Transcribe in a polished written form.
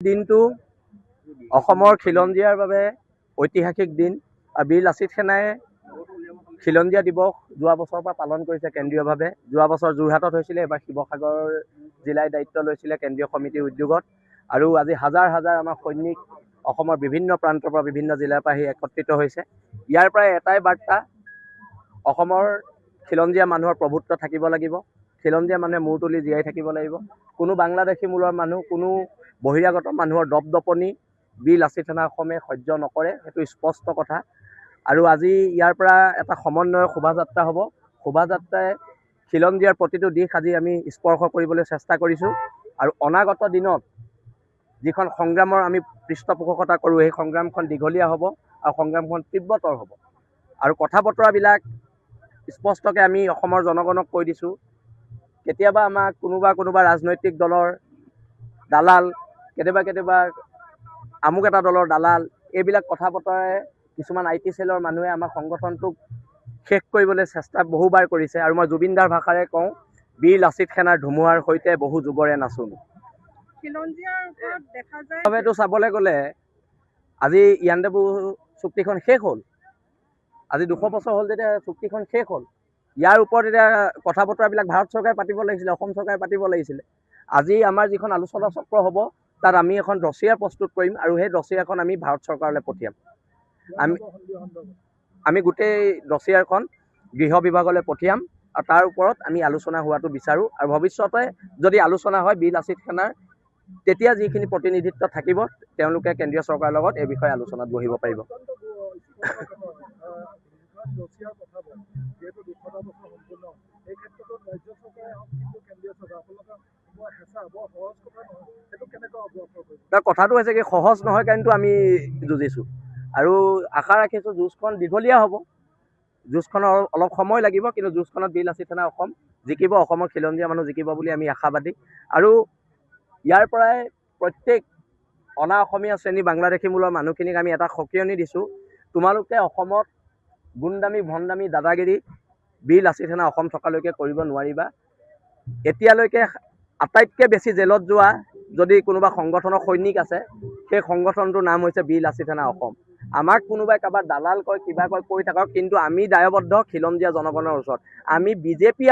দিনটো অসমৰ খিলঞ্জীয়াৰ বাবে ঐতিহাসিক দিন। আৰু বীৰ লাচিত সেনাই খিলঞ্জীয়া দিৱস যোৱা বছৰৰ পৰা পালন কৰিছে কেন্দ্ৰীয়ভাৱে। যোৱা বছৰ যোৰহাটত হৈছিলে, এবাৰ শিৱসাগৰ জিলাই দায়িত্ব লৈছিলে কেন্দ্ৰীয় সমিতিৰ উদ্যোগত। আৰু আজি হাজাৰ হাজাৰ আমাৰ সৈনিক অসমৰ বিভিন্ন প্ৰান্তৰ পৰা বিভিন্ন জিলাৰ পৰা আহি একত্ৰিত হৈছে। ইয়াৰ পৰাই এটাই বাৰ্তা, অসমৰ খিলঞ্জীয়া মানুহৰ প্ৰভুত্ব থাকিব লাগিব, খিলঞ্জীয়া মানুহে মূৰ তুলি জীয়াই থাকিব লাগিব। কোনো বাংলাদেশী মূলৰ মানুহ, কোনো বহিৰাগত মানুহৰ দপদপনি বীৰ লাচিত সেনা অসমে সহ্য নকৰে, সেইটো স্পষ্ট কথা। আৰু আজি ইয়াৰ পৰা এটা সমন্বয়ৰ শোভাযাত্ৰা হ'ব। শোভাযাত্ৰাই খিলঞ্জীয়াৰ প্ৰতিটো দিশ আজি আমি স্পৰ্শ কৰিবলৈ চেষ্টা কৰিছোঁ। আৰু অনাগত দিনত যিখন সংগ্ৰামৰ আমি পৃষ্ঠপোষকতা কৰোঁ, সেই সংগ্ৰামখন দীঘলীয়া হ'ব আৰু সংগ্ৰামখন তীব্ৰতৰ হ'ব। আৰু কথা বতৰাবিলাক স্পষ্টকৈ আমি অসমৰ জনগণক কৈ দিছোঁ। কেতিয়াবা আমাক কোনোবা ৰাজনৈতিক দলৰ দালাল, কেতিয়াবা আমুক এটা দলৰ দালাল, এইবিলাক কথা বতৰাই কিছুমান IT চেলৰ মানুহে আমাৰ সংগঠনটোক শেষ কৰিবলৈ চেষ্টা বহুবাৰ কৰিছে। আৰু মই জুবিনদাৰ ভাষাৰে কওঁ, বীৰ লাচিত সেনাৰ ধুমুহাৰ সৈতে বহু যুগৰে নাচোন। খিলঞ্জীয়াৰ চাবলৈ গ'লে আজি ইয়াণ্ডাবু চুক্তিখন শেষ হ'ল। আজি 200 বছৰ হ'ল যেতিয়া চুক্তিখন শেষ হ'ল। ইয়াৰ ওপৰত এতিয়া কথা বতৰাবিলাক ভাৰত চৰকাৰে পাতিব লাগিছিলে, অসম চৰকাৰে পাতিব লাগিছিলে। আজি আমাৰ যিখন আলোচনা চক্ৰ হ'ব, তাত আমি এখন ডছিয়া প্ৰস্তুত কৰিম আৰু সেই ডছিয়াখন আমি ভাৰত চৰকাৰলৈ পঠিয়াম। আমি গোটেই ডছিয়াখন গৃহ বিভাগলৈ পঠিয়াম আৰু তাৰ ওপৰত আমি আলোচনা হোৱাটো বিচাৰোঁ। আৰু ভৱিষ্যতে যদি আলোচনা হয় বীৰ লাচিত সেনাৰ, তেতিয়া যিখিনি প্ৰতিনিধিত্ব থাকিব, তেওঁলোকে কেন্দ্ৰীয় চৰকাৰৰ লগত এই বিষয়ে আলোচনাত বহিব পাৰিব। কথাটো হৈছে কি, সহজ নহয় কাৰণেতো আমি যুঁজিছোঁ। আৰু আশা ৰাখিছোঁ যুঁজখন দীঘলীয়া হ'ব। যুঁজখনৰ অলপ সময় লাগিব, কিন্তু যুঁজখনত বীৰ লাচিত সেনা অসম জিকিব, অসমৰ খিলঞ্জীয়া মানুহ জিকিব বুলি আমি আশাবাদী। আৰু ইয়াৰ পৰাই প্ৰত্যেক অনা অসমীয়া শ্ৰেণী বাংলাদেশী মূলৰ মানুহখিনিক আমি এটা সকিয়নি দিছোঁ, তোমালোকে অসমত গুণ্ডামী ভণ্ডামী দাদাগিৰি বীৰ লাচিত সেনা অসম থকালৈকে কৰিব নোৱাৰিবা। এতিয়ালৈকে আটাইতকৈ বেছি জেলত যোৱা যদি কোনোবা সংগঠনৰ সৈনিক আছে, সেই সংগঠনটোৰ নাম হৈছে বীৰ লাচিত সেনা অসম। আমাক কোনোবাই কাৰোবাৰ দালাল কয়, কিবা কয়, কৈ থাকক, কিন্তু আমি দায়বদ্ধ খিলঞ্জীয়া জনগণৰ ওচৰত। আমি BJP